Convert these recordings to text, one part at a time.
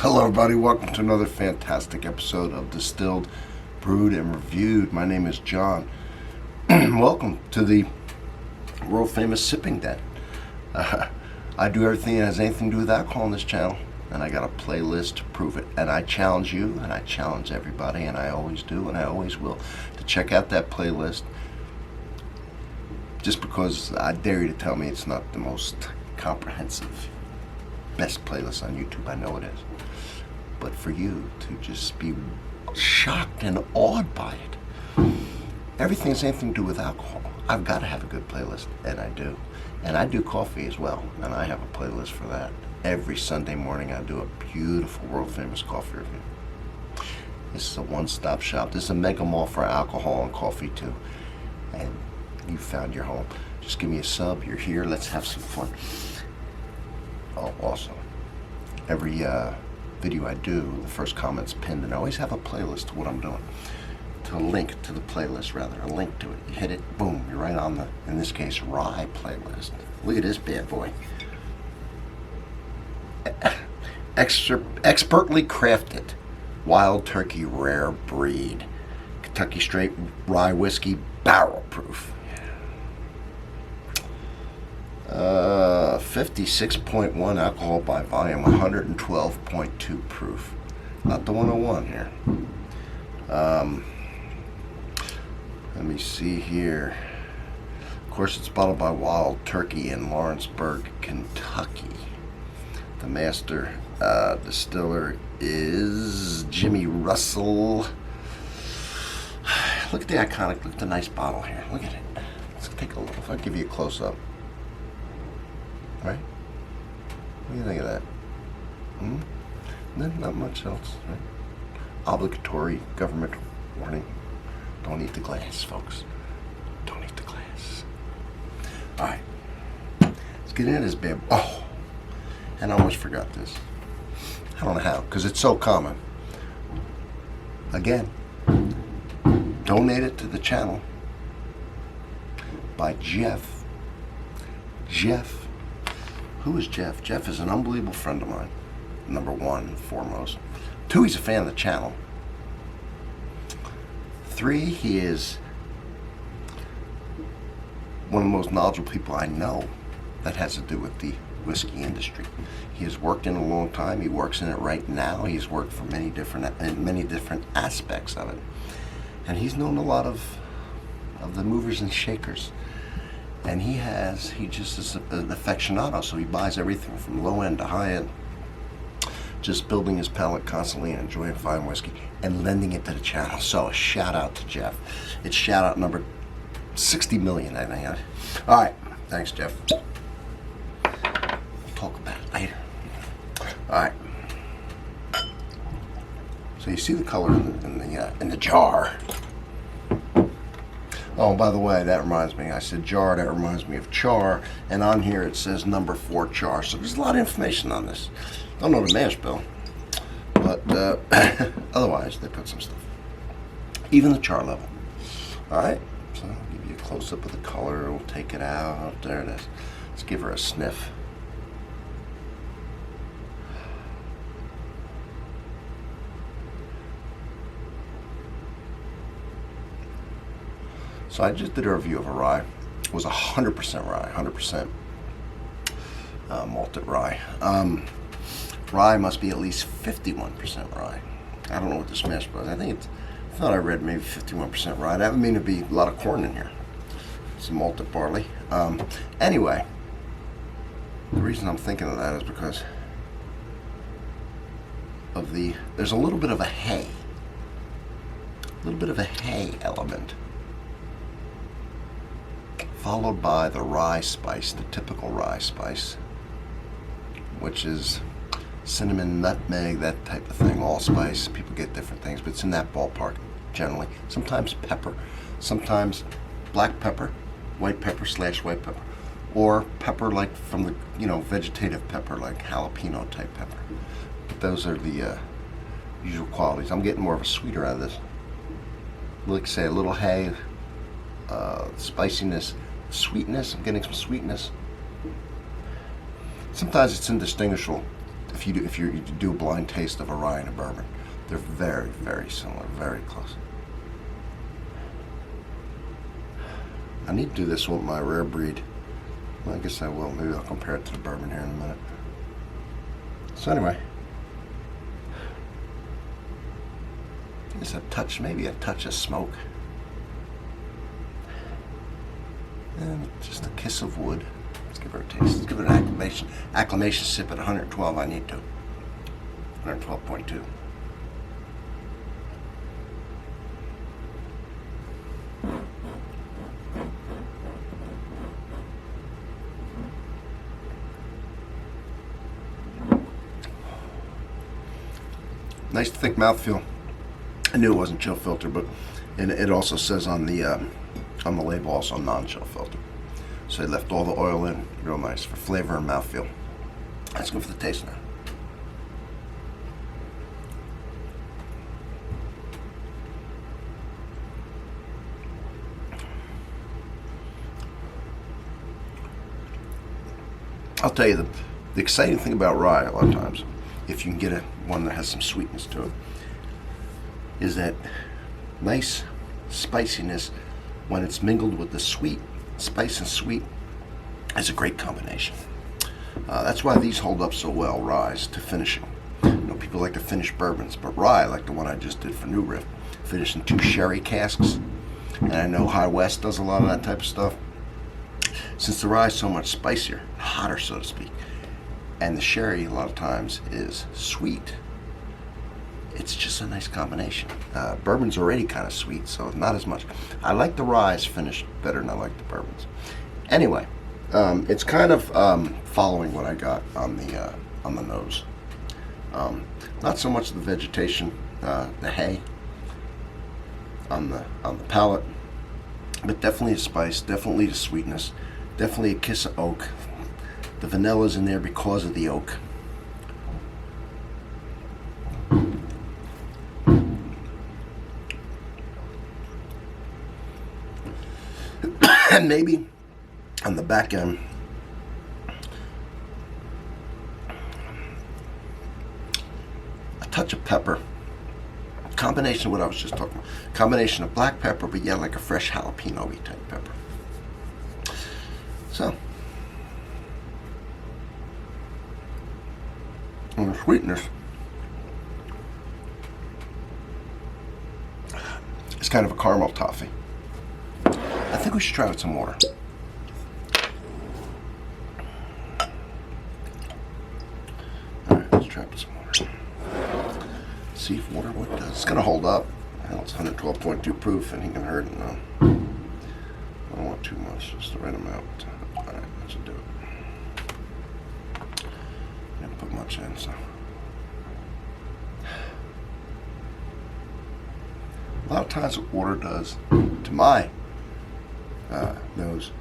Hello everybody, welcome to another fantastic episode of Distilled, Brewed, and Reviewed. My name is John. Welcome to the world famous sipping den. I do everything that has anything to do with alcohol on this channel, and I got a playlist to prove it. And I challenge you, and I challenge everybody, and I always do, and I always will, to check out that playlist. Just because I dare you to tell me it's not the most comprehensive, best playlist on YouTube, I know it is. But for you to just be shocked and awed by it, everything has anything to do with alcohol. I've got to have a good playlist, and I do. And I do coffee as well, and I have a playlist for that. Every Sunday morning I do a beautiful world famous coffee review. This is a one-stop shop. This is a mega mall for alcohol and coffee too. And you found your home. Just give me a sub, you're here, let's have some fun. Oh, also, every video I do, the first comment's pinned, and I always have a playlist to what I'm doing. To link to the playlist, rather, a link to it. You hit it, boom, you're right on the, in this case, Rye playlist. Look at this bad boy. Expertly crafted wild turkey rare breed Kentucky straight rye whiskey, barrel proof. 56.1 alcohol by volume, 112.2 proof. Not the 101 here. Let me see here. Of course, it's bottled by Wild Turkey in Lawrenceburg, Kentucky. The master distiller is Jimmy Russell. Look at the iconic, look at the nice bottle here. Look at it. Let's take a look. If I give you a close-up. Right? What do you think of that? Not much else, right? Obligatory government warning. Don't eat the glass, folks. Don't eat the glass. Alright. Let's get into this bad. Oh! And I almost forgot this. I don't know how, because it's so common. Again, donated to the channel by Jeff. Jeff. Who is Jeff? Jeff is an unbelievable friend of mine. Number one, foremost. Two, he's a fan of the channel. Three, he is one of the most knowledgeable people I know that has to do with the whiskey industry. He has worked in it a long time. He works in it right now. He's worked for many different aspects of it. And he's known a lot of the movers and shakers. And he just is an aficionado, so he buys everything from low end to high end, just building his palate constantly and enjoying fine whiskey and lending it to the channel. So a shout out to Jeff. It's shout out number 60 million, I think. All right, thanks, Jeff. We'll talk about it later. All right. So you see the color in the jar. Oh, by the way, that reminds me, I said jar, that reminds me of char, and on here it says number 4 char, so there's a lot of information on this. Don't know the mash bill, but otherwise they put some stuff. Even the char level. Alright, so I'll give you a close-up of the color, we'll take it out, there it is. Let's give her a sniff. So I just did a review of a rye. It was 100% rye, 100% malted rye. Rye must be at least 51% rye. I don't know what this mash was. I thought I read maybe 51% rye. That would mean there'd be a lot of corn in here. Some malted barley. Anyway, the reason I'm thinking of that is because of there's a little bit of a hay element, followed by the rye spice, the typical rye spice, which is cinnamon, nutmeg, that type of thing, allspice. People get different things, but it's in that ballpark generally. Sometimes pepper, sometimes black pepper, white pepper / white pepper, or pepper like from the, vegetative pepper, like jalapeno type pepper. But those are the usual qualities. I'm getting more of a sweeter out of this. Like I say, a little hay, spiciness, sweetness. I'm getting some sweetness. Sometimes it's indistinguishable if you do a blind taste of a rye and a bourbon, they're very, very similar, very close. I need to do this with my Rare Breed. Well, I guess I will. Maybe I'll compare it to the bourbon here in a minute. So anyway, just a touch, maybe a touch of smoke, and just a kiss of wood. Let's give her a taste. Let's give it an acclimation sip at 112. I need to. 112.2. Nice thick mouthfeel. I knew it wasn't chill filter, but and it also says on the label also non-chill filter. So they left all the oil in, real nice for flavor and mouthfeel. Let's go for the taste now. I'll tell you the exciting thing about rye a lot of times, if you can get one that has some sweetness to it, is that nice spiciness when it's mingled with the sweet. Spice and sweet is a great combination. That's why these hold up so well, ryes, to finishing. You know, people like to finish bourbons, but rye, like the one I just did for New Riff, finished in 2 sherry casks. And I know High West does a lot of that type of stuff. Since the rye is so much spicier, hotter so to speak, and the sherry a lot of times is sweet, it's just a nice combination. Bourbon's already kind of sweet, so not as much. I like the ryes finished better than I like the bourbons. Anyway, it's kind of following what I got on the nose. Not so much the vegetation, the hay on the palate, but definitely the spice, definitely the sweetness, definitely a kiss of oak. The vanilla's in there because of the oak. And maybe on the back end, a touch of pepper. Combination of what I was just talking about. Combination of black pepper, but yeah, like a fresh jalapeno-y type pepper. So, and the sweetness is kind of a caramel toffee. I think we should try with some water. Alright, let's try with some water. See if water what does. It's gonna hold up. Hell, it's 112.2 proof and he can hurt it now. I don't want too much, just the right amount. Alright, that should do it. Didn't put much in, so. A lot of times what water does to my nose,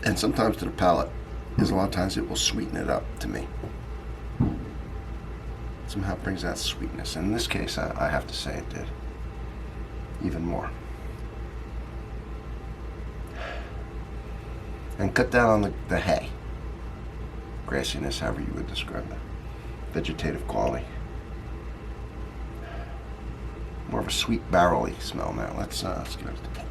and sometimes to the palate, is a lot of times it will sweeten it up to me. Somehow it brings that sweetness. And in this case, I have to say it did. Even more. And cut down on the hay. Grassiness, however you would describe that. Vegetative quality. More of a sweet barrel-y smell now. Let's give it a taste.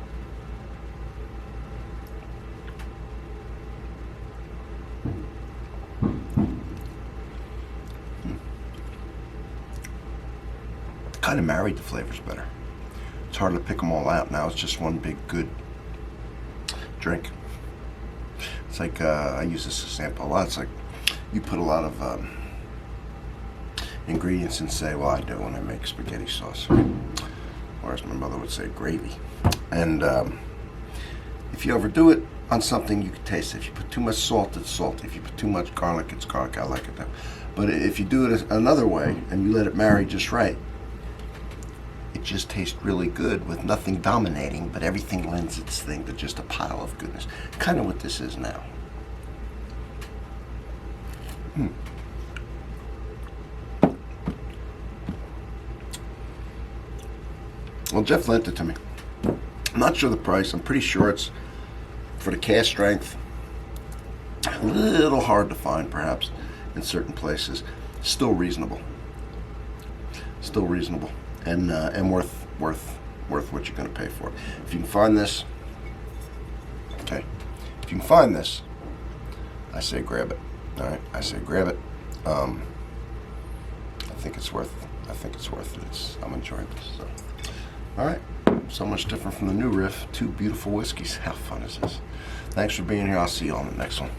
Kind of married the flavors better. It's hard to pick them all out. Now it's just one big good drink. It's like, I use this example a lot. It's like you put a lot of ingredients and say, well, I do when I make spaghetti sauce. Or as my mother would say, gravy. And if you overdo it on something, you can taste it. If you put too much salt, it's salty. If you put too much garlic, it's garlic. I like it that way. But if you do it another way and you let it marry just right, it just tastes really good with nothing dominating, but everything lends its thing to just a pile of goodness. Kind of what this is now. Well, Jeff lent it to me. I'm not sure the price. I'm pretty sure it's for the cask strength. A little hard to find, perhaps, in certain places. Still reasonable. Still reasonable, and worth what you're going to pay for it. If you can find this, okay. If you can find this, I say grab it. All right, I say grab it. I think it's worth. it. I'm enjoying this. So, all right. So much different from the new riff. Two beautiful whiskeys. How fun is this? Thanks for being here. I'll see you on the next one.